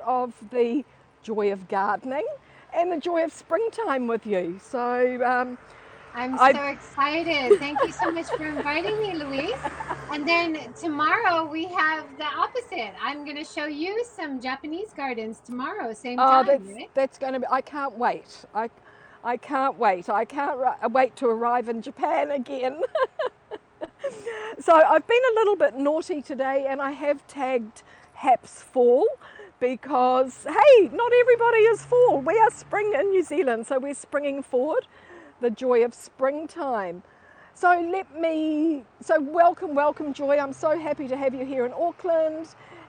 of the joy of gardening and the joy of springtime with you. So I'm I so excited. Thank you so much for inviting me, Louise. And then tomorrow we have the opposite. I'm going to show you some Japanese gardens tomorrow, same oh time, right? that's going to be, I can't wait. I can't wait. I can't wait to arrive in Japan again. So I've been a little bit naughty today and I have tagged Haps Fall because, hey, not everybody is fall. We are spring in New Zealand, so we're springing forward the joy of springtime. So welcome, welcome, Joy. I'm so happy to have you here in Auckland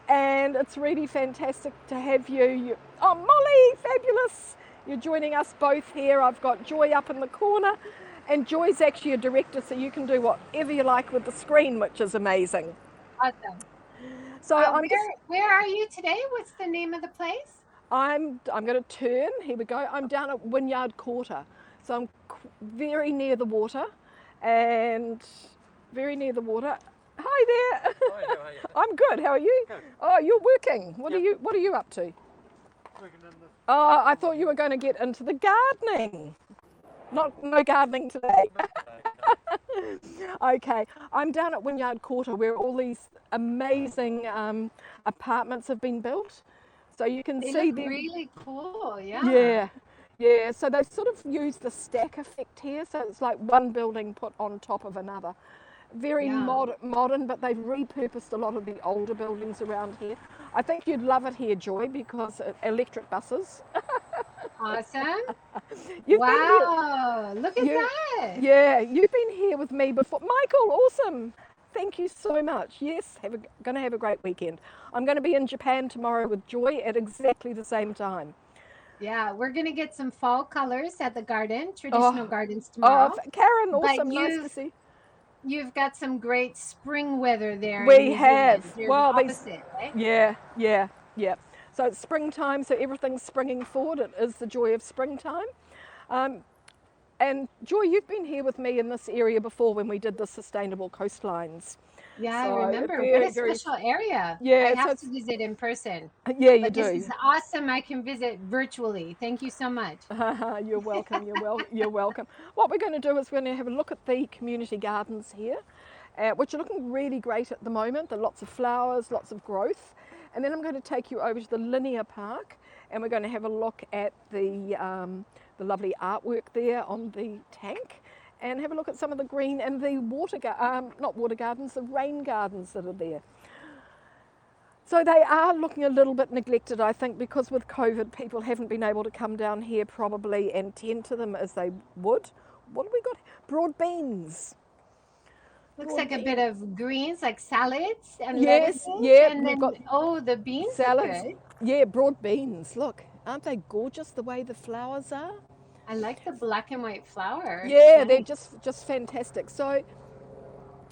and it's really fantastic to have you. Oh, Molly, fabulous. You're joining us both here. I've got Joy up in the corner. And Joy's actually a director, so you can do whatever you like with the screen, which is amazing. Awesome. So I'm just, Where are you today? What's the name of the place? I'm going to turn. Here we go. I'm down at Wynyard Quarter, so I'm very near the water, and very near the water. Hi there. Hi, how are you? I'm good. How are you? Good. Oh, you're working. What Yep. are you up to? Working in the... Oh, I thought you were going to get into the gardening. No gardening today. Okay, I'm down at Wynyard Quarter where all these amazing apartments have been built. So you can They see look them. really cool. Yeah. Yeah, yeah. So they've sort of used the stack effect here. So it's like one building put on top of another. Very Yeah. modern, but they've repurposed a lot of the older buildings around here. I think you'd love it here, Joy, because electric buses. Awesome. You've been here. Wow. Look at You, that. yeah, you've been here with me before. Michael, awesome. Thank you so much. Yes, going to have a great weekend. I'm going to be in Japan tomorrow with Joy at exactly the same time. Yeah, we're gonna get some fall colors at the garden, traditional Oh, gardens oh, tomorrow. Karen, But awesome. Nice to see. you've got some great spring weather there in We New Zealand. have. You're the Well, these, opposite, right? yeah, yeah, yeah. So it's springtime, so everything's springing forward. It is the joy of springtime. Um, and Joy, you've been here with me in this area before when we did the sustainable coastlines. Yeah, I So remember. What very, a very, special area. I yeah. So have to it's, visit in person. yeah, you But this is do. awesome. I can visit virtually. Thank you so much. You're welcome. You're welcome. What we're going to do is we're going to have a look at the community gardens here, which are looking really great at the moment. There are lots of flowers, lots of growth, and then I'm going to take you over to the linear park, and we're going to have a look at the lovely artwork there on the tank, and have a look at some of the green and the not water gardens, the rain gardens that are there. So they are looking a little bit neglected, I think, because with COVID, people haven't been able to come down here probably and tend to them as they would. What have we got? Broad beans. Looks Broad like a bit beans. of greens, like salads and Yes, lettuces. yeah, And we've then, got oh, the beans look salads. good. Yeah, broad beans. Look, aren't they gorgeous the way the flowers are? I like the black and white flower. It's Yeah, they're nice. just fantastic. So,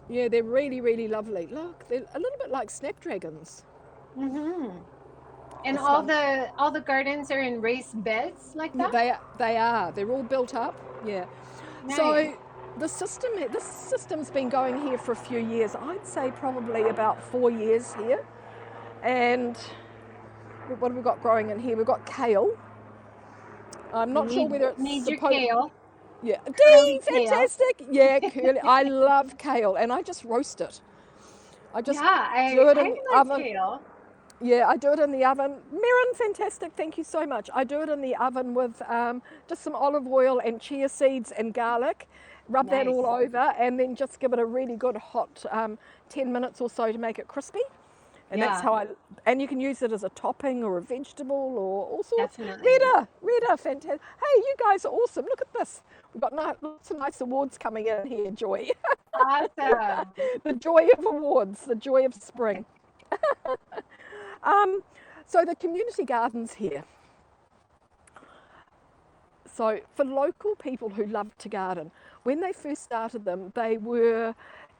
yeah, they're really, really lovely. Look, they're a little bit like snapdragons. Mm-hmm. And This one. all the gardens are in raised beds like Yeah, that? they are. They're all built up. Yeah. Nice. So this system's been going here for a few years. I'd say probably about 4 years here. And what have we got growing in here? We've got kale. I'm You not sure whether it's need your supposed. kale, Yeah, curly Dee, kale. fantastic. Yeah, curly. I love kale, and I just roast it. I just Yeah, do it in I the like oven. kale. Yeah, I do it in the oven. Mirren, fantastic. Thank you so much. I do it in the oven with just some olive oil and chia seeds and garlic. Rub that all Nice. over and then just give it a really good hot 10 minutes or so to make it crispy. And that's Yeah, how and you can use it as a topping or a vegetable or all sorts. definitely. Rita, fantastic. Hey, you guys are awesome. Look at this. We've got lots of nice awards coming in here, Joy. Awesome. The joy of awards, the joy of spring. Um, so the community gardens here. So for local people who love to garden, when they first started them, they were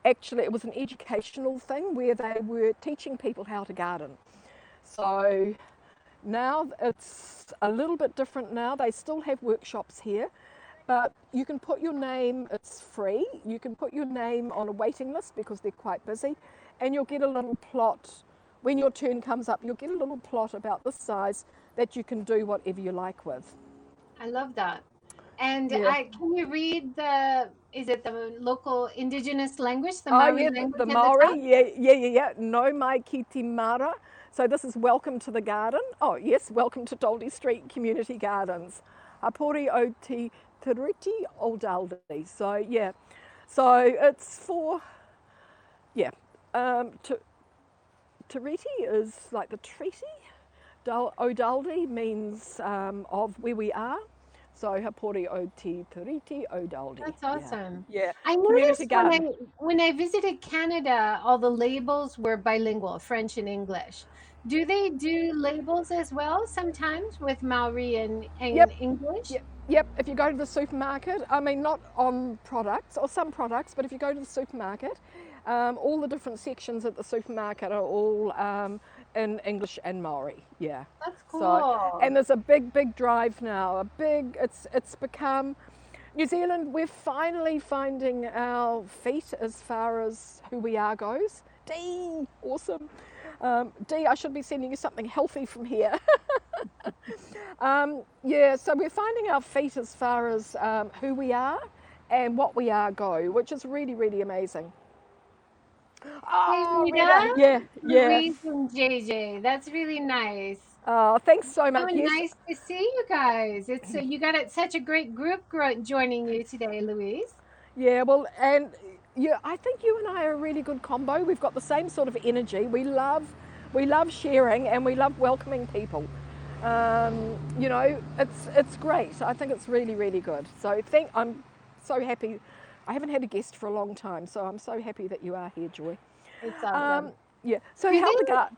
actually, it was an educational thing where they were teaching people how to garden. So now it's a little bit different now. They still have workshops here, but you can put your name, it's free. You can put your name on a waiting list because they're quite busy, and you'll get a little plot when your turn comes up, you'll get a little plot about this size that you can do whatever you like with. I love that. And Yeah. can you read is it the local indigenous language, the Oh Maori yeah, language the at the top? Maori, yeah. No mai ki te mara. So this is welcome to the garden. Oh yes, welcome to Doldy Street Community Gardens. Hapori o te tiriti o Doldy. So yeah, so it's for, yeah, tiriti is like the treaty. O Doldy means of where we are. So hapori o te tiriti o Doldy. That's awesome. Yeah, I community noticed garden. when I visited Canada, all the labels were bilingual, French and English. Do they do labels as well sometimes with Maori and Yep, English? yep. If you go to the supermarket, I mean, not on products or some products, but if you go to the supermarket, all the different sections at the supermarket are all in English and Maori. Yeah. That's So, cool. and there's a big drive now. It's become New Zealand. We're finally finding our feet as far as who we are goes. Dee, awesome. Dee, I should be sending you something healthy from here. Yeah, so we're finding our feet as far as who we are and what we are go, which is really amazing. Hey, Oh, Rita, Rita, yeah. Louise, and JJ. That's really nice. Oh, thanks so So much. Yes, nice to see you guys. It's you got such a great group joining you today, Louise. yeah. Well, and yeah, I think you and I are a really good combo. We've got the same sort of energy. We love sharing and we love welcoming people. You know, it's great. I think it's really good. So I'm so happy. I haven't had a guest for a long time, so I'm so happy that you are here, Joy. It's awesome. Yeah. So Do how the they, gar?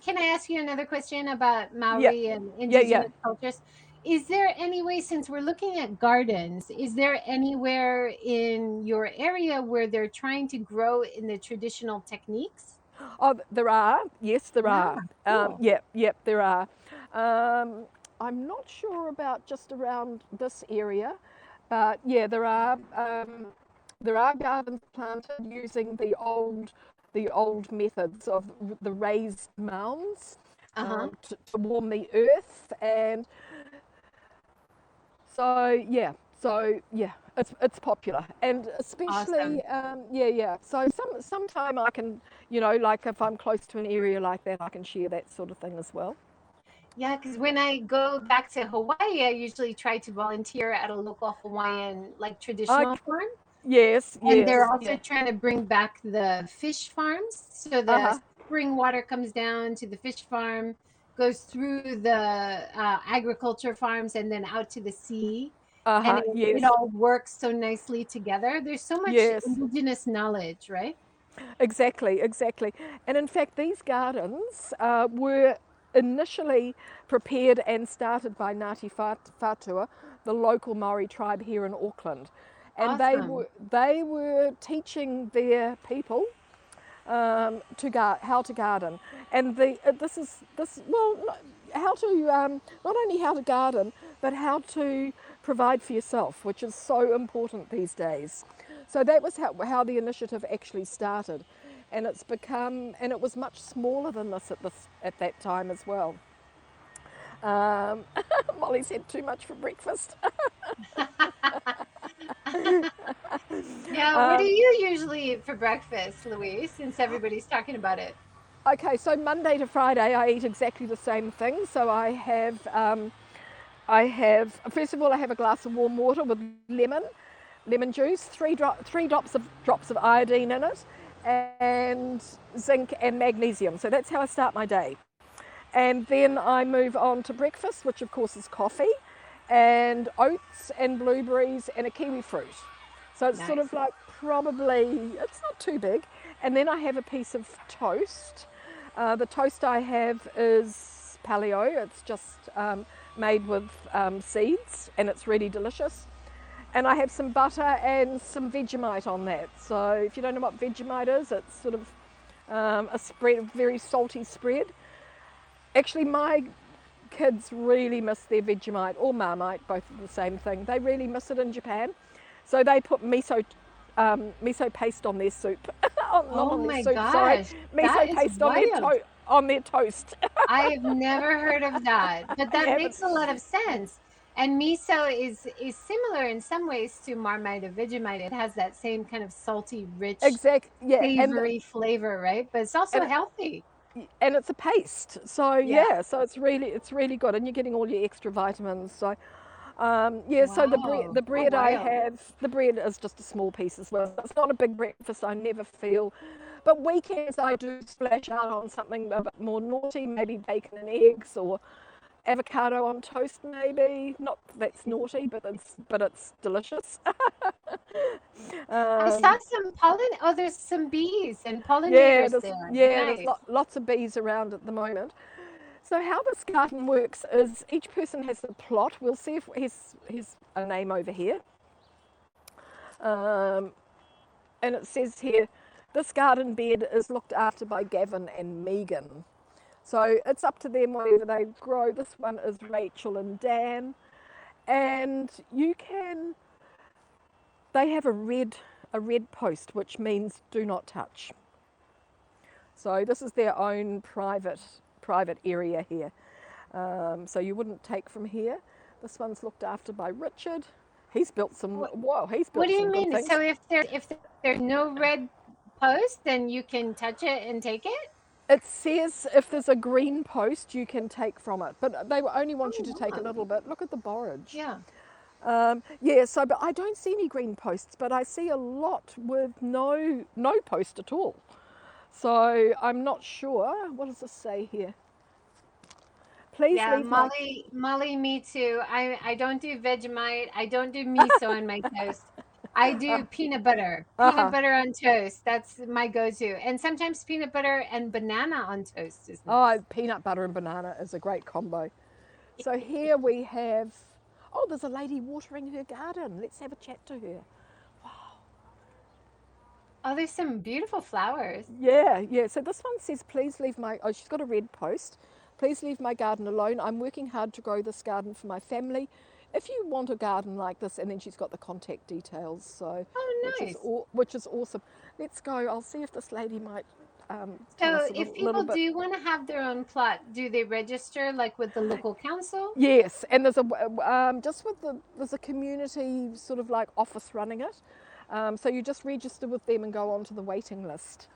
can I ask you another question about Yeah, Maori and yeah. indigenous cultures? Is there any way, since we're looking at gardens, is there anywhere in your area where they're trying to grow in the traditional techniques? Oh, there are. Yes, there Yeah, are. cool. Yep, there are. Um, I'm not sure about just around this area, but yeah, there are. There are gardens planted using the old methods of the raised mounds Uh-huh. to warm the earth, and so yeah, it's popular, and Awesome. especially yeah. So sometime I can, like if I'm close to an area like that, I can share that sort of thing as well. Yeah, because when I go back to Hawaii, I usually try to volunteer at a local Hawaiian like I traditional farm. And they're also yeah. trying to bring back the fish farms. So Uh the huh. spring water comes down to the fish farm, goes through the agriculture farms, and then out to the sea. Uh And huh. it Yes. all works so nicely together. There's so much Yes. indigenous knowledge, right? Exactly. And in fact, these gardens were initially prepared and started by Ngāti Whātua, the local Maori tribe here in Auckland. And Awesome. they were teaching their people how to garden, and how to not only how to garden, but how to provide for yourself, which is so important these days. So that was how the initiative actually started, and it was much smaller than this at that time as well. Um, Molly's had too much for breakfast. Yeah, what do you usually eat for breakfast, Louise, since everybody's talking about it? Okay, so Monday to Friday I eat exactly the same thing. So I have first of all I have a glass of warm water with lemon juice, three drops of iodine in it, and zinc and magnesium. So that's how I start my day. And then I move on to breakfast, which of course is coffee, and oats and blueberries and a kiwi fruit. So it's sort of Nice. like it's not too big. And then I have a piece of toast. The toast I have is paleo. It's just made with seeds, and it's really delicious. And I have some butter and some Vegemite on that. So if you don't know what Vegemite is, it's sort of a spread, a very salty spread. Actually, my kids really miss their Vegemite or Marmite, both of the same thing. They really miss it in Japan. So they put miso paste on their soup. Not Oh on their my soup, sorry. gosh, that Miso is paste on their wild. on their toast. I've never heard of that, but that makes a lot of sense. And miso is similar in some ways to Marmite or Vegemite. It has that same kind of salty, rich, Exactly. Yeah, savory flavor, right? But it's also healthy. and it's a paste. So Yeah. yeah, so it's really good, and you're getting all your extra vitamins. So yeah, so Wow. the Oh, bread I wild. have, the bread is just a small piece as well. It's not a big breakfast. I never feel, but weekends I do splash out on something a bit more naughty, maybe bacon and eggs or avocado on toast, maybe. Not that's naughty, but it's delicious. I saw some pollen. Oh, there's some bees and pollinators there. There's Nice. lots of bees around at the moment. So how this garden works is each person has a plot. We'll see if here's a name over here, and it says here, this garden bed is looked after by Gavin and Megan. So it's up to them whatever they grow. This one is Rachel and Dan, and they have a red post which means do not touch. So this is their own private area here. So you wouldn't take from here. This one's looked after by Richard. He's built some. Whoa, he's built What do you some good mean? things. So if there's no red post, then you can touch it and take it? It says if there's a green post, you can take from it, but they will only want you to take a little bit. Look at the borage. Yeah. Yeah. So, but I don't see any green posts, but I see a lot with no post at all. So I'm not sure. What does this say here? Please Yeah, leave Molly, me too. I don't do Vegemite. I don't do miso on my toast. I do peanut butter. Peanut butter on toast. That's my go-to. And sometimes peanut butter and banana on toast is nice. Oh, peanut butter and banana is a great combo. So here we have. Oh, there's a lady watering her garden. Let's have a chat to her. Oh, there's some beautiful flowers. Yeah. So this one says, please leave my. Oh, she's got a red post. Please leave my garden alone. I'm working hard to grow this garden for my family. If you want a garden like this, and then she's got the contact details. So, Oh, nice. which is awesome. Let's go. I'll see if this lady might tell So us a if little people bit. do want to have their own plot, do they register like with the local council? Yes, and there's there's a community sort of like office running it. So you just register with them and go onto the waiting list.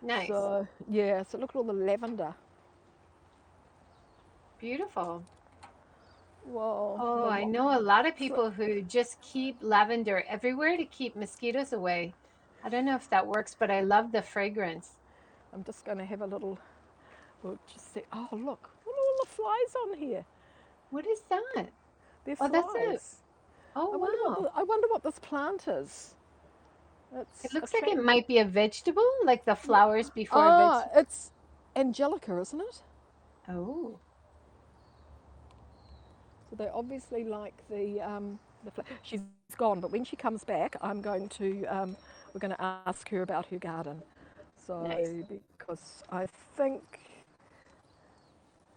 Nice. So yeah, so look at all the lavender. Beautiful. Whoa. Oh, I know a lot of people who just keep lavender everywhere to keep mosquitoes away. I don't know if that works, but I love the fragrance. I'm just going to have a little. We'll just see. Oh, look at all the flies on here. What is that? They're Oh, flies. that's it. Oh, wow. I wonder what this plant is. It looks like it might be a vegetable, like the flowers before a vegetable. It's angelica, isn't it? Oh. So they obviously like the she's gone, but when she comes back, I'm going to we're going to ask her about her garden. So Nice. because I think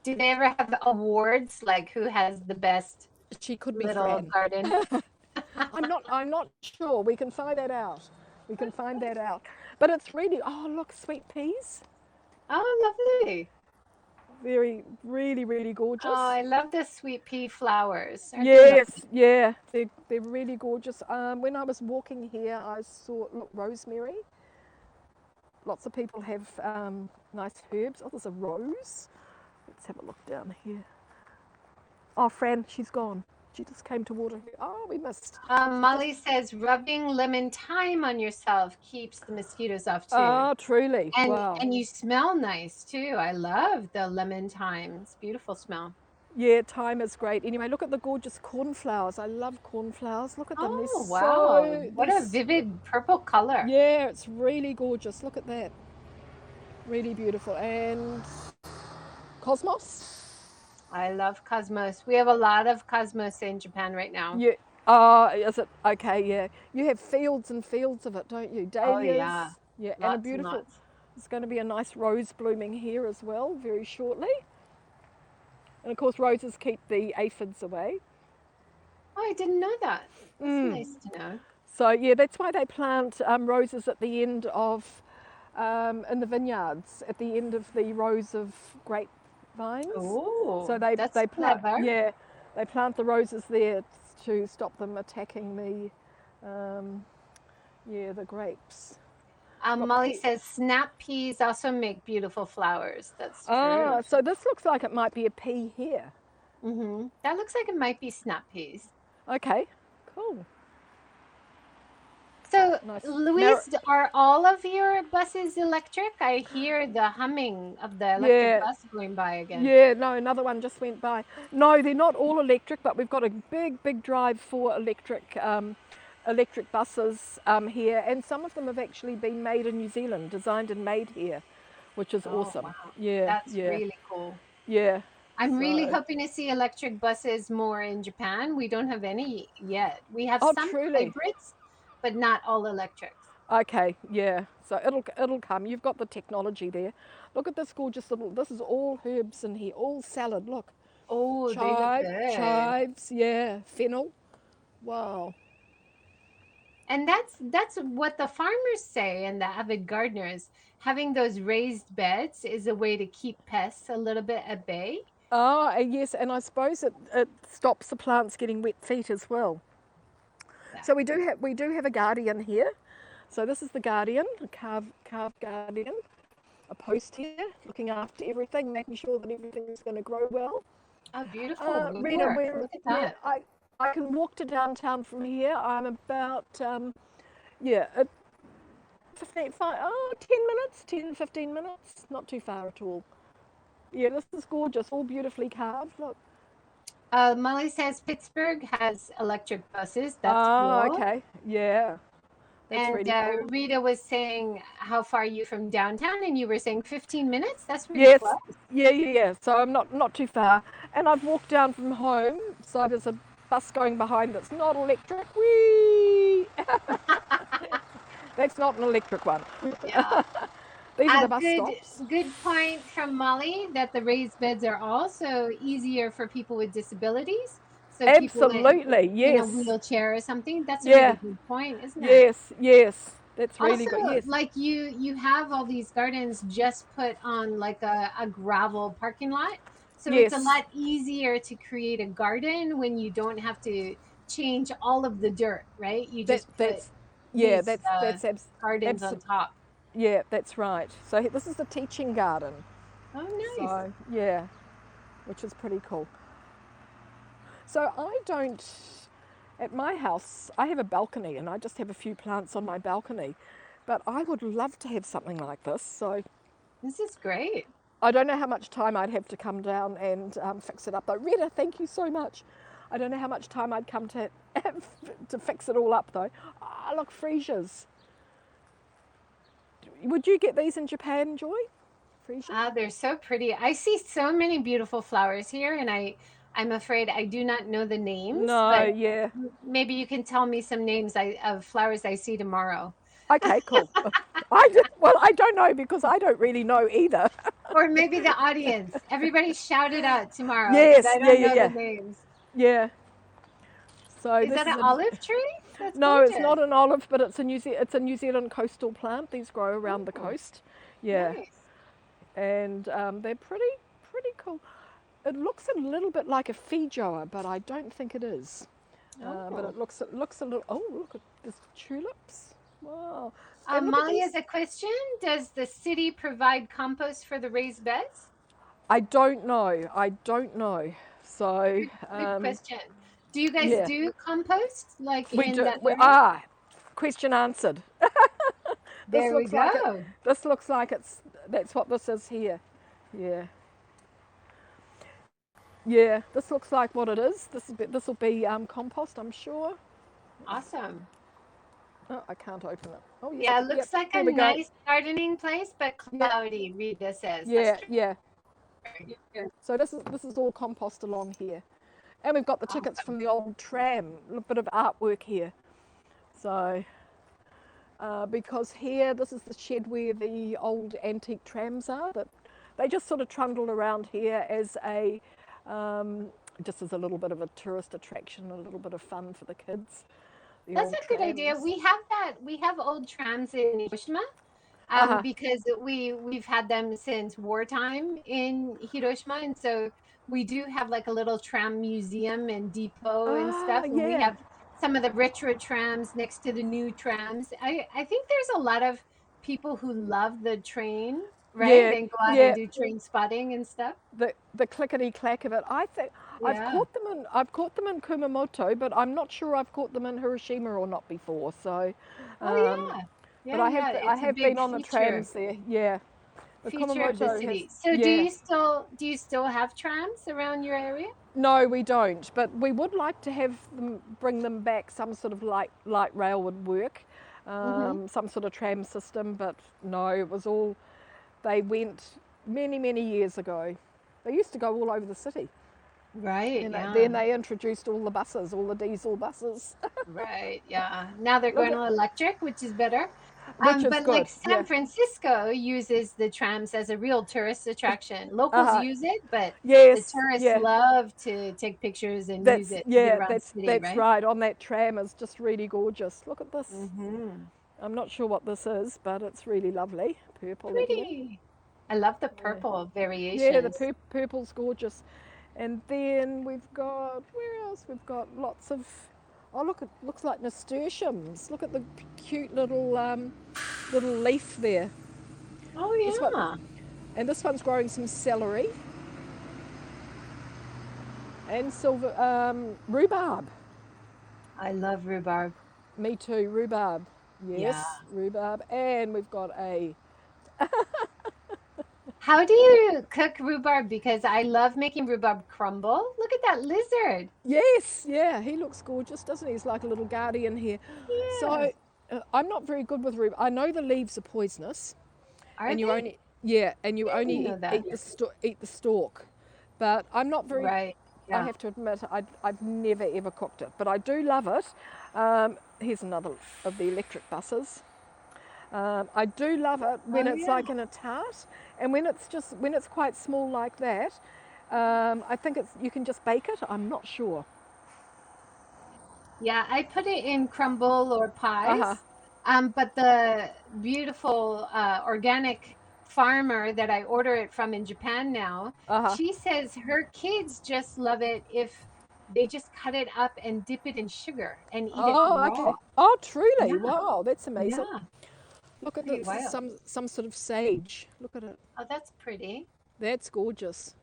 Do they ever have awards, like who has the best she could be little Fran. garden? I'm not sure. We can find that out. But it's really look, sweet peas. Oh, lovely. Really gorgeous. Oh, I love the sweet pea flowers. Aren't they Yes, yeah, they're really gorgeous. When I was walking here, I saw rosemary. Lots of people have nice herbs. Oh, there's a rose. Let's have a look down here. Oh, Fran, she's gone. She just came to water here. Oh, we missed. Molly says rubbing lemon thyme on yourself keeps the mosquitoes off too. Oh, truly. And Wow. and you smell nice too. I love the lemon thyme. It's a beautiful smell. Yeah, thyme is great. Anyway, look at the gorgeous cornflowers. I love cornflowers. Look at them. Oh, They're wow. What a vivid purple color. Yeah, it's really gorgeous. Look at that. Really beautiful. And cosmos. I love cosmos. We have a lot of cosmos in Japan right now. Yeah. Is it? Okay, yeah. You have fields and fields of it, don't you? Dahlias. Oh, yeah. Yeah, Lots and a beautiful. lots. There's going to be a nice rose blooming here as well, very shortly. And of course, roses keep the aphids away. Oh, I didn't know that. That's nice to know. So yeah, that's why they plant roses at the end of in the vineyards at the end of the rows of grapevines. Oh, So that's they plant, clever. yeah, they plant the roses there to stop them attacking the grapes. Molly says snap peas also make beautiful flowers. That's true. So this looks like it might be a pea here. That looks like it might be snap peas. Okay, cool. So, Nice. Louise, are all of your buses electric? I hear the humming of the electric bus going by again. Yeah, no, another one just went by. No, they're not all electric, but we've got a big drive for electric buses here, and some of them have actually been made in New Zealand, designed and made here, which is awesome. Wow. Yeah, That's really cool. Yeah. I'm really hoping to see electric buses more in Japan. We don't have any yet. We have some hybrids, but not all electrics. Okay, yeah. So it'll come. You've got the technology there. Look at this gorgeous little. This is all herbs in here, all salad. Look. Oh, they look good. Chives, yeah. Fennel. Wow. And that's what the farmers say and the avid gardeners. Having those raised beds is a way to keep pests a little bit at bay. Oh, yes, and I suppose it stops the plants getting wet feet as well. So we do have a guardian here. So this is the guardian, a carved guardian, a post here, looking after everything, making sure that everything is going to grow well. Oh, beautiful! Rita, look at that. Yeah, I can walk to downtown from here. I'm about 10 minutes, 10, 15 minutes, not too far at all. Yeah, this is gorgeous, all beautifully carved. Look. Molly says Pittsburgh has electric buses. That's cool. Okay, yeah. That's and really cool. Rita was saying, how far are you from downtown? And you were saying 15 minutes? That's really close. Yeah. So I'm not too far. And I've walked down from home, so there's a bus going behind that's not electric. Whee! That's not an electric one. Yeah. These are the bus stops. Good point from Molly that the raised beds are also easier for people with disabilities. So absolutely, yes. In a wheelchair or something. That's a really good point, isn't it? Yes. That's really also, good. Yes. Like you have all these gardens just put on like a gravel parking lot. So it's a lot easier to create a garden when you don't have to change all of the dirt, right? You just put gardens on top. Yeah, that's right. So this is the teaching garden. Oh, nice. So, yeah, which is pretty cool. So at my house, I have a balcony and I just have a few plants on my balcony, but I would love to have something like this. So this is great. I don't know how much time I'd have to come down and fix it up. Though, Rita, thank you so much. I don't know how much time I'd come to fix it all up though. Ah, look, freesias. Would you get these in Japan, Joy? Freesia? They're so pretty. I see so many beautiful flowers here, and I'm afraid I do not know the names. No, but yeah. Maybe you can tell me some names of flowers I see tomorrow. Okay, cool. I don't know because I don't really know either. Or maybe the audience. Everybody shout it out tomorrow. Yes, I don't know the names. Yeah. So is that an olive tree? That's no, gorgeous. It's not an olive, but it's a New Zealand coastal plant. These grow around the coast. Yeah. Nice. And they're pretty cool. It looks a little bit like a feijoa, but I don't think it is. But it looks a little. Oh, look at this tulips! Wow. Molly has a question. Does the city provide compost for the raised beds? I don't know. So good question. Do you guys do compost we do? Question answered. There we go. This looks like that's what this is here. Yeah. Yeah, this looks like what it is. This will be compost, I'm sure. Awesome. Oh, I can't open it. Oh, yes. Yeah, it looks like a nice gardening place, but cloudy, Rita says. Yeah. So this is all compost along here. And we've got the tickets from the old tram, a bit of artwork here. So, because here, this is the shed where the old antique trams are. That they just sort of trundle around here as just as a little bit of a tourist attraction, a little bit of fun for the kids. That's a good idea. We have old trams in Hiroshima, because we've had them since wartime in Hiroshima, and so we do have like a little tram museum and depot and Ah, stuff, and we yeah, have some of the retro trams next to the new trams. I think there's a lot of people who love the train, right? yeah, And go out and yeah. do train spotting and stuff. The clickety clack of it. I think Yeah. I've caught them in Kumamoto, but I'm not sure I've caught them in Hiroshima or not before. So, Oh um, yeah. but Yeah, yeah. I It's a have big been on the trams there. Yeah, the feature of the Kumamoto has. city. So Yeah, do you still have trams around your area? no, we don't, but we would like to have them bring them back. Some sort of light rail would work, Mm-hmm. some sort of tram system. But no, it was all they went many years ago. They used to go all over the city. Right, And yeah. then they introduced all the buses, all the diesel buses, Right, yeah. Now they're look going at, to electric, which is better. which is But like good. San Yeah. Francisco uses the trams as a real tourist attraction. Locals Uh, use it, but the yes. tourists Yeah. love to take pictures and use it to get around the city, That's right? right. On that tram is just really gorgeous. Look at this. Mm-hmm. I'm not sure what this is, but it's really lovely. Purple again. Pretty. I love the Yeah. purple Yeah, the variations. purple's gorgeous. And then we've got where else? We've got lots of. Oh, look! It looks like nasturtiums. Look at the cute little leaf there. Oh This one, yeah. and this one's growing some celery and silver rhubarb. I love rhubarb. Me too, rhubarb. Yeah. Yes, rhubarb. And we've got a How do you cook rhubarb? Because I love making rhubarb crumble. Look at that lizard. yes, yeah. He looks gorgeous, doesn't he? He's like a little guardian here. Yeah. So I'm not very good with rhubarb. I know the leaves are poisonous, Are and you they? only yeah, and you I didn't only know that. eat the stalk. But I'm not very. Right. I Yeah. have to admit, I've never ever cooked it, but I do love it. Here's another of the electric buses. I do love it when Oh it's yeah. like in a tart, and when it's quite small like that. I think it's you can just bake it. I'm not sure. Yeah, I put it in crumble or Uh huh. pies. But the beautiful organic farmer that I order it from in Japan now, Uh huh. she says her kids just love it if they just cut it up and dip it in sugar and eat it Oh, raw. okay. Oh, truly? Yeah, Wow, that's amazing. yeah, Look at pretty this. This is wild. some sort of sage. Look at it. Oh, that's pretty. That's gorgeous.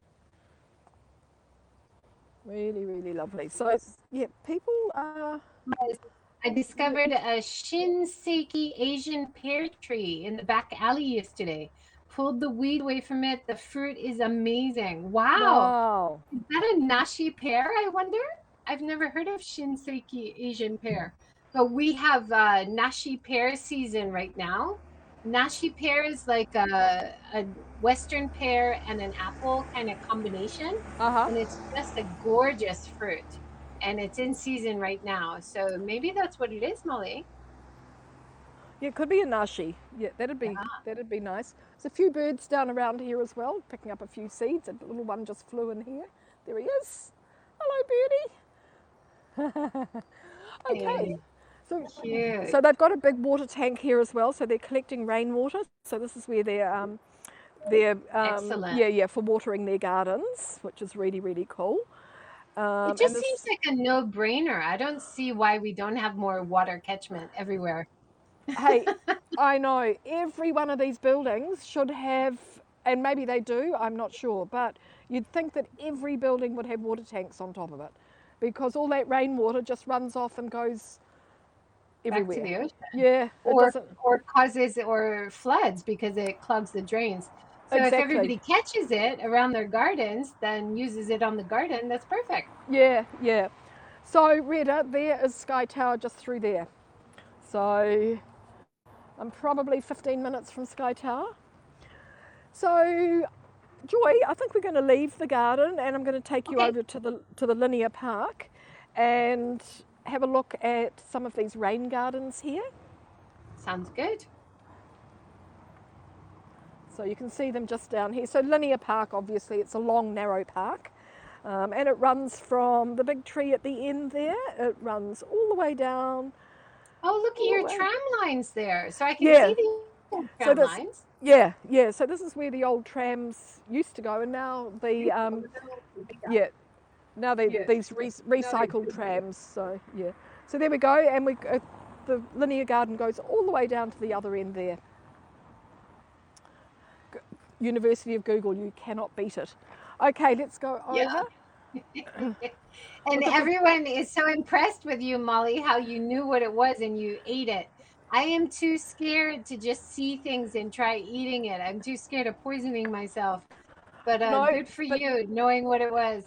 Really lovely. So yeah, people are. Yes. I discovered a Shinseki Asian pear tree in the back alley yesterday. Pulled the weed away from it. The fruit is amazing. Wow. Wow. Is that a nashi pear, I wonder? I've never heard of Shinseki Asian pear. But we have nashi pear season right now. Nashi pear is like a Western pear and an apple kind of combination. Uh huh. And it's just a gorgeous fruit. And it's in season right now. So maybe that's what it is, Molly. Yeah, it could be a nashi. Yeah, Yeah. that'd be nice. There's a few birds down around here as well, picking up a few seeds. A little one just flew in here. There he is. Hello, birdie. Okay. Hey, So, cute. so they've got a big water tank here as well. So they're collecting rainwater. So this is where they're Excellent. yeah for watering their gardens, which is really cool. It And just seems this, like a no-brainer. I don't see why we don't have more water catchment everywhere. hey, I know every one of these buildings should have, and maybe they do. I'm not sure, but you'd think that every building would have water tanks on top of it, because all that rainwater just runs off and goes Back to everywhere. the ocean. Yeah, it Or doesn't or causes or floods because it clogs the drains. So if exactly. everybody catches it around their gardens, then uses it on the garden, that's perfect. Yeah. So Rita, there is Sky Tower just through there. So I'm probably 15 minutes from Sky Tower. So Joy, I think we're going to leave the garden and I'm going to take you Okay, over to the linear park and have a look at some of these rain gardens here. sounds good. So you can see them just down here. So linear park, obviously, it's a long, narrow park. And it runs from the big tree at the end there. It runs all the way down, Oh, look at all the your way. tram lines there. So I can Yeah, see the So Tram this, lines. yeah. So this is where the old trams used to go, and now yeah, now they these recycled trams. So yeah. So there we go, and the linear garden goes all the way down to the other end there. University of Google, you cannot beat it. Okay, let's go Yeah. over. And Look at the everyone is so impressed with you, Molly, how you knew what it was and you ate it. I am too scared to just see things and try eating it. I'm too scared of poisoning myself. But no, good for but you knowing what it was.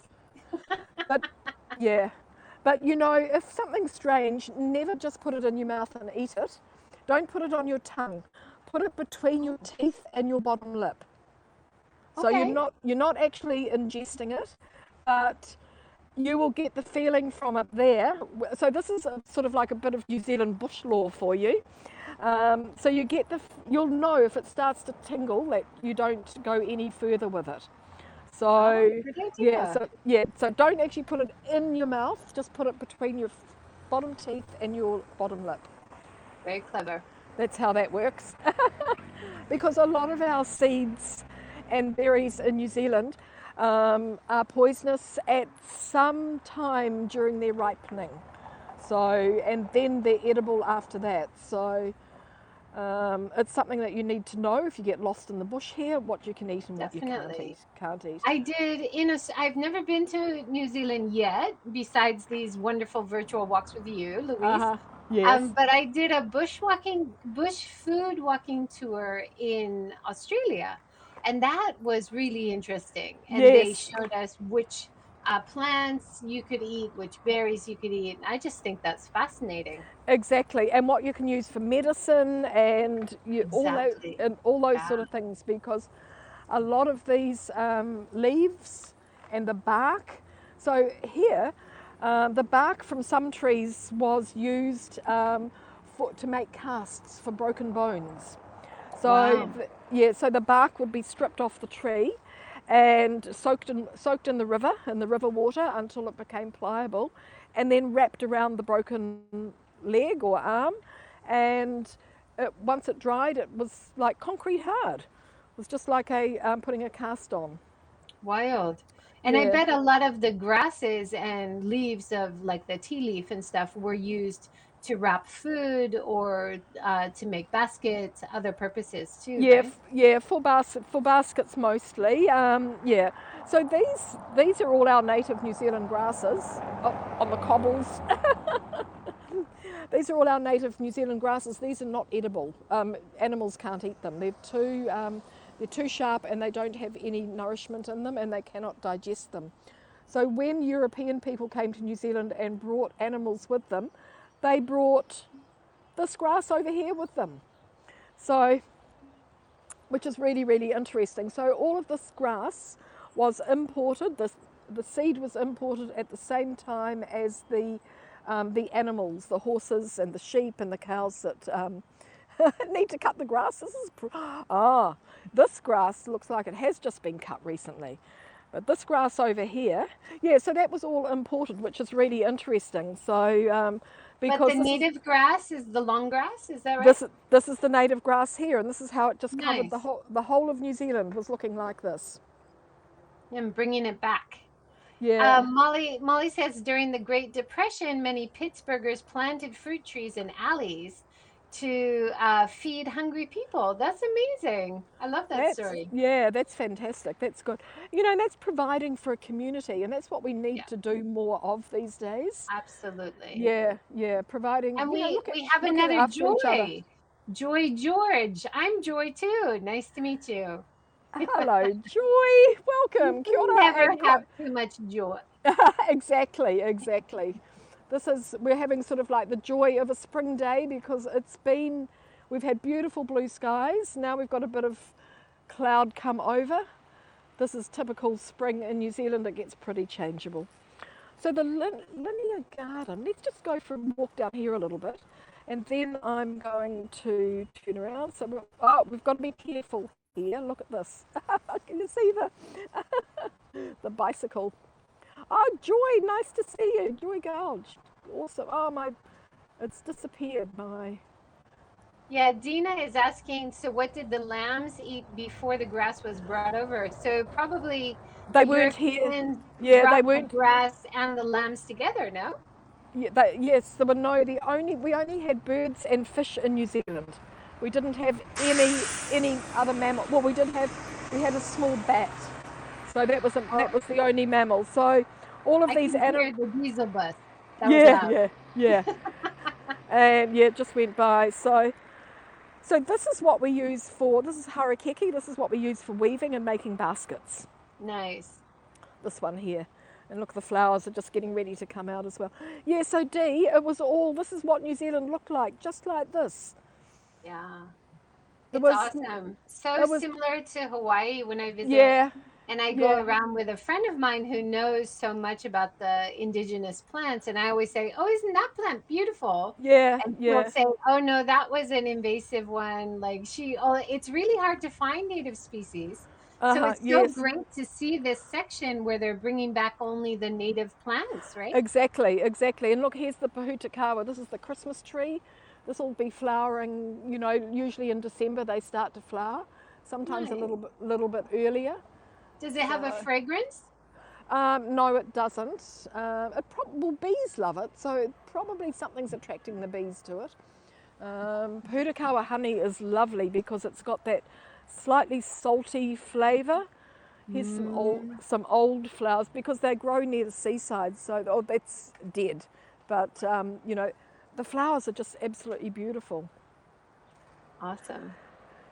but yeah, but you know, if something's strange, never just put it in your mouth and eat it. Don't put it on your tongue. Put it between your teeth and your bottom lip. So Okay. you're not actually ingesting it, but you will get the feeling from it there. So this is sort of like a bit of New Zealand bush law for you. So you get you'll know if it starts to tingle that you don't go any further with it. Oh, So good idea. so don't actually put it in your mouth. Just put it between your bottom teeth and your bottom lip. Very clever. That's how that works. Because a lot of our seeds and berries in New Zealand are poisonous at some time during their ripening. So, and then they're edible after that. So, it's something that you need to know if you get lost in the bush here, what you can eat and what you Definitely. can't eat. I did I've never been to New Zealand yet, besides these wonderful virtual walks with you, Louise. Uh-huh. Yes. But I did a bush food walking tour in Australia, and that was really interesting. And they Yes. showed us which plants you could eat, which berries you could eat. And I just think that's fascinating. Exactly, and what you can use for medicine and Exactly. all those Yeah. sort of things, because a lot of these leaves and the bark. So here, the bark from some trees was used to make casts for broken bones. So Wow. so the bark would be stripped off the tree and soaked in the river water until it became pliable, and then wrapped around the broken leg or arm, and once it dried, it was like concrete hard. It was just like putting a cast on. Wild. And I Yeah. bet a lot of the grasses and leaves of like the tea leaf and stuff were used to wrap food or to make baskets, other purposes too, Yeah, right? for baskets mostly. Yeah, so these are all our native New Zealand grasses on the cobbles. These are all our native New Zealand grasses. These are not edible. Animals can't eat them. They're too sharp and they don't have any nourishment in them, and they cannot digest them. So when European people came to New Zealand and brought animals with them, they brought this grass over here with them. So, which is really, really interesting. So all of this grass was imported. The seed was imported at the same time as the animals, the horses and the sheep and the cows that need to cut the grass. This grass looks like it has just been cut recently. But this grass over here, yeah, so that was all imported, which is really interesting. So But the because native grass is the long grass, is that right? this is the native grass here, and this is how it just covered Nice. the whole of New Zealand was looking like this. I'm bringing it back. Yeah, Molly says during the Great Depression, many Pittsburghers planted fruit trees in alleys to feed hungry people. That's amazing. I love that story. that's fantastic. That's good. You know, that's providing for a community, and that's what we Yeah, need to do more of these days. absolutely. Yeah, providing. And You know, we have looking another after each other. Joy. Joy George. I'm Joy too. Nice to meet you. Hello, Joy. You Welcome. Kia can ora. never And have too much joy. exactly. We're having sort of like the joy of a spring day, because we've had beautiful blue skies. Now we've got a bit of cloud come over. This is typical spring in New Zealand. It gets pretty changeable. So the linear garden, let's just go for a walk down here a little bit, and then I'm going to turn around. So we've got to be careful here. Look at this. Can you see the bicycle? Oh, Joy, nice to see you. Joy Gouge. Awesome. Oh, it's disappeared. Yeah, Dina is asking, so what did the lambs eat before the grass was brought over? So probably They the weren't here. Europeans Yeah, they brought the weren't. grass and the lambs together, no? Yeah, yes, there were no. We only had birds and fish in New Zealand. We didn't have any other mammal. Well, we had a small bat, so Oh, that was the only mammal. So all of I these can animals. hear the diesel bus. That was Yeah, loud. yeah, yeah, and yeah, it just went by. So this is what we use for. This is harakeke. This is what we use for weaving and making baskets. Nice. This one here. And look, the flowers are just getting ready to come out as well. Yeah, so Dee, it was all, this is what New Zealand looked like, just like this. Yeah. There It's was, awesome. So it was, similar to Hawaii when I visit. yeah, And I go yeah, around with a friend of mine who knows so much about the indigenous plants. And I always say, oh, isn't that plant beautiful? yeah, And she'll yeah. say, oh, no, that was an invasive one. Oh, it's really hard to find native species. So Uh-huh, it's so yes, great to see this section where they're bringing back only the native plants, right? exactly, exactly. And look, here's the Pahutakawa. This is the Christmas tree. This will be flowering, usually in December they start to flower, sometimes a Nice. little bit earlier. Does it have a So, fragrance? no, it doesn't. Well, bees love it, so probably something's attracting the bees to it. Purakawa honey is lovely because it's got that slightly salty flavour. Here's Mm. some old flowers because they grow near the seaside, so that's dead. But the flowers are just absolutely beautiful. Awesome.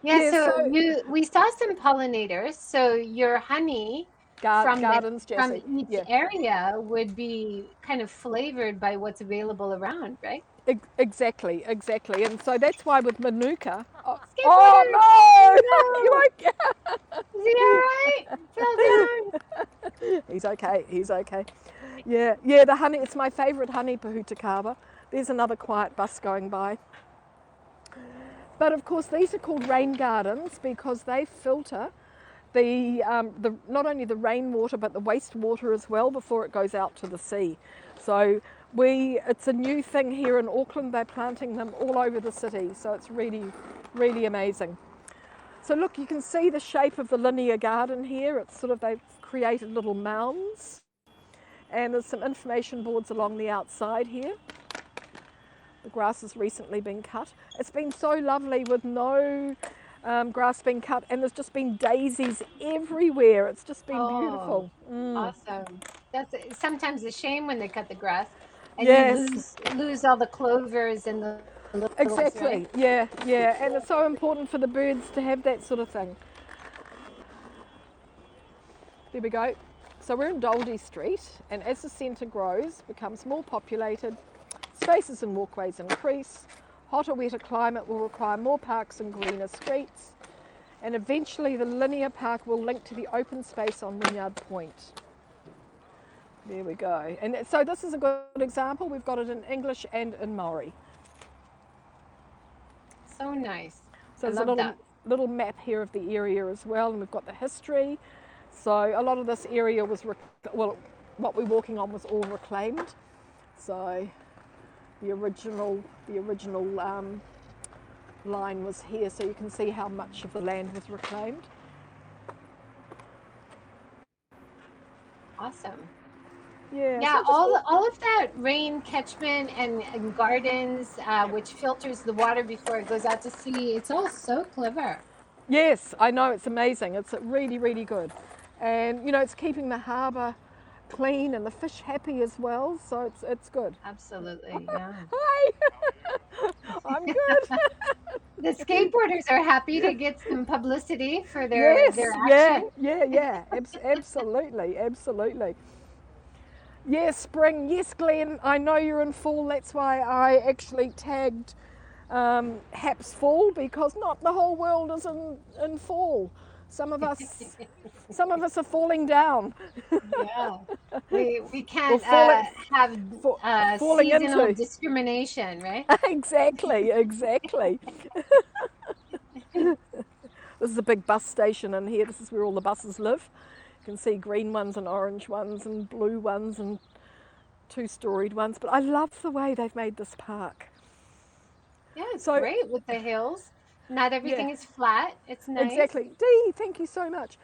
Yeah, Yeah, so so we saw some pollinators. So your honey gardens, from Jessie. each Yeah, area would be kind of flavored by what's available around, right? exactly, exactly. And so that's why with Manuka. Oh Skateboarders! no! Oh You no! Is he all right? Fell down. okay? He's okay. He's okay. Yeah, yeah. The honey. It's my favourite honey, Pahutakawa. There's another quiet bus going by. But of course, these are called rain gardens because they filter the not only the rainwater but the wastewater as well before it goes out to the sea. So it's a new thing here in Auckland. They're planting them all over the city, so it's really amazing. So look, you can see the shape of the linear garden here. It's sort of they've created little mounds, and there's some information boards along the outside here. The grass has recently been cut. It's been so lovely with no grass being cut, and there's just been daisies everywhere. It's just been Oh, beautiful. Mm. awesome. That's sometimes a shame when they cut the grass and you Yes, lose all the clovers and the little ones, right? exactly. Yeah, yeah. And it's so important for the birds to have that sort of thing. There we go. So we're in Doldy Street, and as the centre grows, becomes more populated, spaces and walkways increase, hotter, wetter climate will require more parks and greener streets, and eventually the linear park will link to the open space on Wynyard Point. There we go. And so this is a good example. We've got it in English and in Maori. So nice. So I there's a love that. little map here of the area as well, and we've got the history. So a lot of this area was, what we're walking on was all reclaimed. So the original line was here, so you can see how much of the land was reclaimed. Awesome. Yeah, Yeah, so just all of that rain catchment and gardens, which filters the water before it goes out to sea, it's all so clever. yes, I know, it's amazing. It's really good, and it's keeping the harbour clean and the fish happy as well. So it's good. Absolutely, yeah. Hi, I'm good. The skateboarders are happy to get some publicity for their Yes, action. yeah. Absolutely, absolutely. Yes, spring. Yes, Glenn. I know you're in fall. That's why I actually tagged Haps Fall because not the whole world is in fall. Some of us, some of us are falling down. Yeah, we Or can't have falling seasonal into. discrimination, right? Exactly. This is a big bus station in here. This is where all the buses live. You can see green ones and orange ones and blue ones and two-storied ones. But I love the way they've made this park. Yeah, it's So great with the hills. Not everything yeah, is flat. It's nice. exactly. Dee, thank you so much.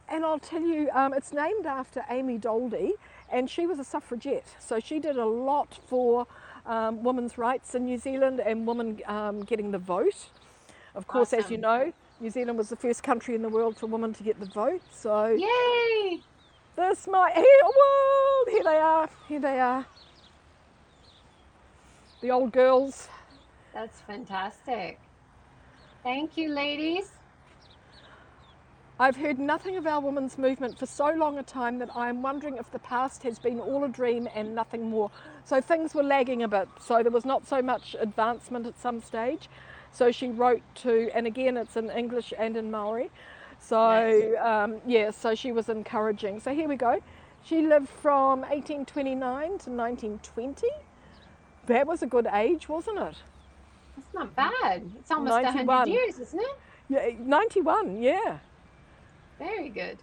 And I'll tell you, it's named after Amy Doldy, and she was a suffragette. So she did a lot for women's rights in New Zealand and women getting the vote. Of course, as you Awesome. know, New Zealand was the first country in the world for women to get the vote. So Yay! this might, here, whoa, here they are, here they are. The old girls. That's fantastic. Thank you, ladies. I've heard nothing of our women's movement for so long a time that I am wondering if the past has been all a dream and nothing more. So things were lagging a bit. So there was not so much advancement at some stage. So she wrote to, and again it's in English and in Maori. So Nice. yeah, so she was encouraging. So here we go. She lived from 1829 to 1920. That was a good age, wasn't it? That's not bad. It's almost 100 91. years, isn't it? Yeah, 91, yeah. Very good.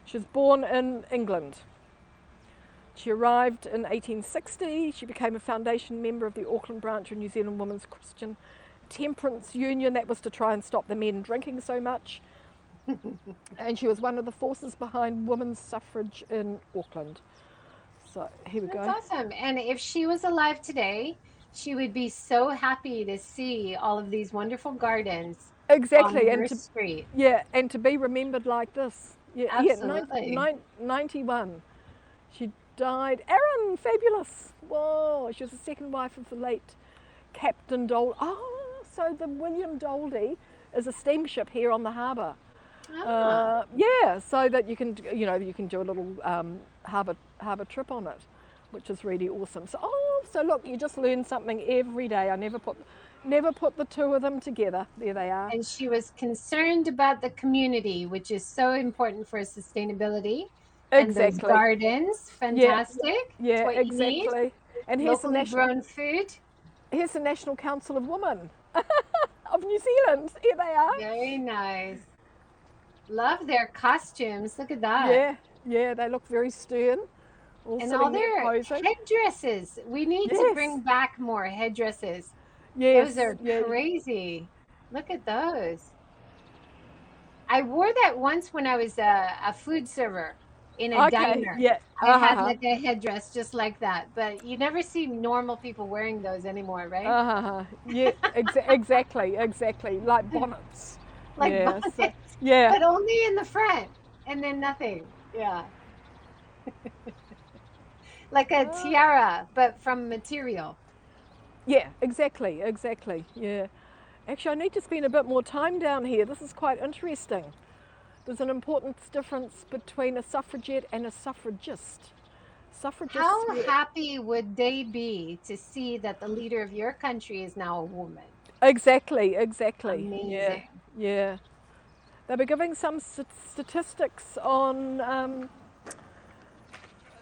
She was born in England. She arrived in 1860. She became a foundation member of the Auckland branch of New Zealand Women's Christian Temperance Union. That was to try and stop the men drinking so much. And she was one of the forces behind women's suffrage in Auckland. So here we go. That's awesome. And if she was alive today, she would be so happy to see all of these wonderful gardens Exactly, on and her to street. and to be remembered like this. Yeah, Absolutely. 91. She died. Erin, fabulous. Whoa, she was the second wife of the late Captain Doldy. Oh, so the William Doldy is a steamship here on the harbour. Ah, Yeah, so that you can, you can do a little harbour trip on it, which is really awesome. So look, you just learn something every day. I never put the two of them together. There they are. and she was concerned about the community, which is so important for sustainability. And those Exactly. gardens, Yeah, fantastic. It's yeah, what you need. exactly. And Locally grown food. here's the National Council of Women of New Zealand. Here they are. Very nice. Love their costumes. Look at that. Yeah, yeah, they look very stern. All And all sitting there their posing. headdresses. We need to Yes, bring back more headdresses. Those yes, are yeah. crazy. Look at those. I wore that once when I was a food server in a Okay, diner. yeah. I had like a headdress just like that, but you never see normal people wearing those anymore, right? Yeah, exactly, like bonnets. Like Yeah, so, bonnets, yeah, but only in the front and then nothing. Yeah. Like a tiara, but from material. yeah, exactly, yeah. Actually, I need to spend a bit more time down here. This is quite interesting. There's an important difference between a suffragette and a suffragist. Suffragists How were happy would they be to see that the leader of your country is now a woman? exactly, yeah, Amazing. yeah. They were giving some statistics on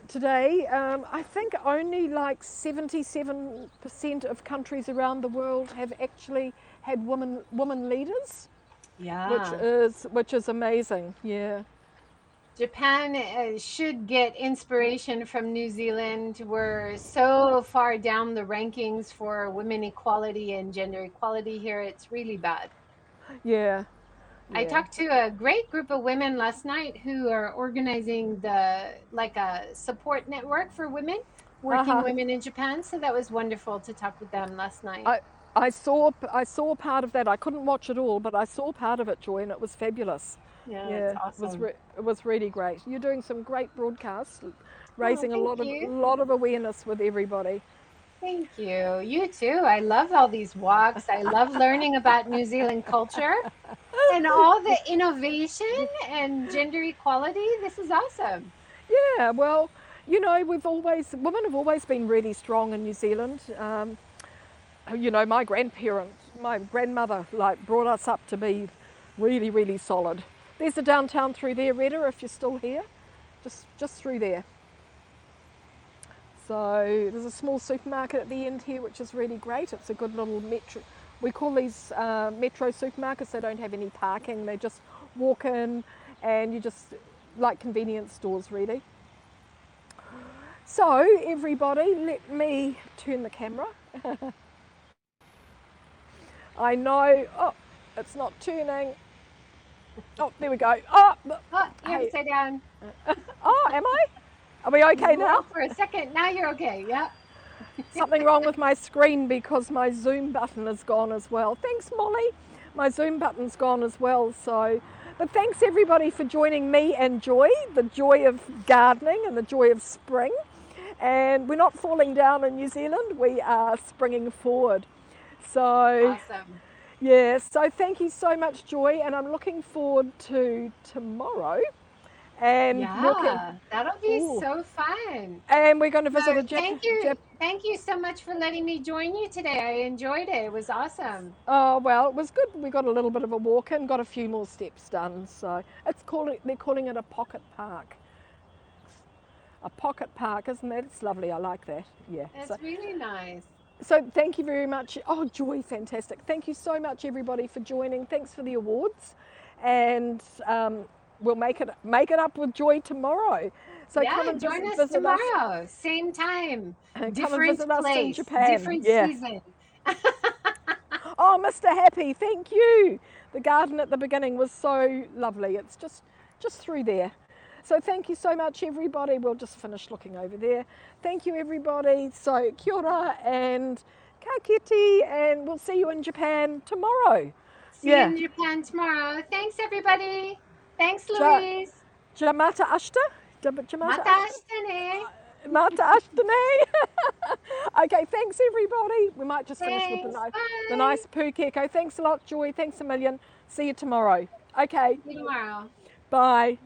today. I think only like 77% of countries around the world have actually had women leaders, Yeah. which is amazing. Yeah. Japan should get inspiration from New Zealand. We're so far down the rankings for women equality and gender equality here. It's really bad. Yeah. I Yeah. talked to a great group of women last night who are organizing a support network for women, working Uh-huh. women in Japan. So that was wonderful to talk with them last night. I I saw part of that. I couldn't watch it all, but I saw part of it, Joy, and it was fabulous. Yeah, Yeah, it's awesome. it was really great. You're doing some great broadcasts, Oh, raising a thank lot of you. awareness with everybody. Thank you. You too. I love all these walks. I love learning about New Zealand culture and all the innovation and gender equality. This is awesome. Yeah, well, women have always been really strong in New Zealand. My my grandmother, like brought us up to be really, really solid. There's the downtown through there, Retta, if you're still here, just through there. So there's a small supermarket at the end here, which is really great. It's a good little metro. We call these metro supermarkets. They don't have any parking. They just walk in, and you just like convenience stores, really. So everybody, let me turn the camera. I know. Oh, it's not turning. Oh, there we go. Oh, Oh, you're hey. upside down. Oh, am I? Are we okay You were now? for a second. Now you're okay. Yep. Something wrong with my screen because my Zoom button is gone as well. Thanks, Molly. My Zoom button's gone as well. So, but thanks everybody for joining me and Joy, the joy of gardening and the joy of spring. And we're not falling down in New Zealand, we are springing forward. So, Awesome. yeah, so thank you so much, Joy, and I'm looking forward to tomorrow. And Yeah, that'll be Ooh. so fun. And we're going to visit So a thank you. Thank you so much for letting me join you today. I enjoyed it. It was awesome. Oh well, it was good. We got a little bit of a walk in, got a few more steps done. So they're calling it a pocket park. A pocket park, isn't it? It's lovely. I like that. Yeah. It's really nice. So thank you very much. Oh, Joy, fantastic. Thank you so much, everybody, for joining. Thanks for the awards, and we'll make it up with Joy tomorrow. So Yeah, come and join us visit tomorrow. Same time. Come Different and visit us in place. Japan. Different season. Oh, Mr. Happy, thank you. The garden at the beginning was so lovely. It's just through there. So thank you so much, everybody. We'll just finish looking over there. Thank you, everybody. So kia ora and ka kite, and we'll see you in Japan tomorrow. See you in Japan tomorrow. Thanks, everybody. Thanks, Louise. Jamata ashta? Jamata Mata ashta? ashitane. Mata ashtane. Okay, thanks everybody. We might just finish with the nice pukeko. Thanks a lot, Joy. Thanks a million. See you tomorrow. Okay. See you tomorrow. Bye.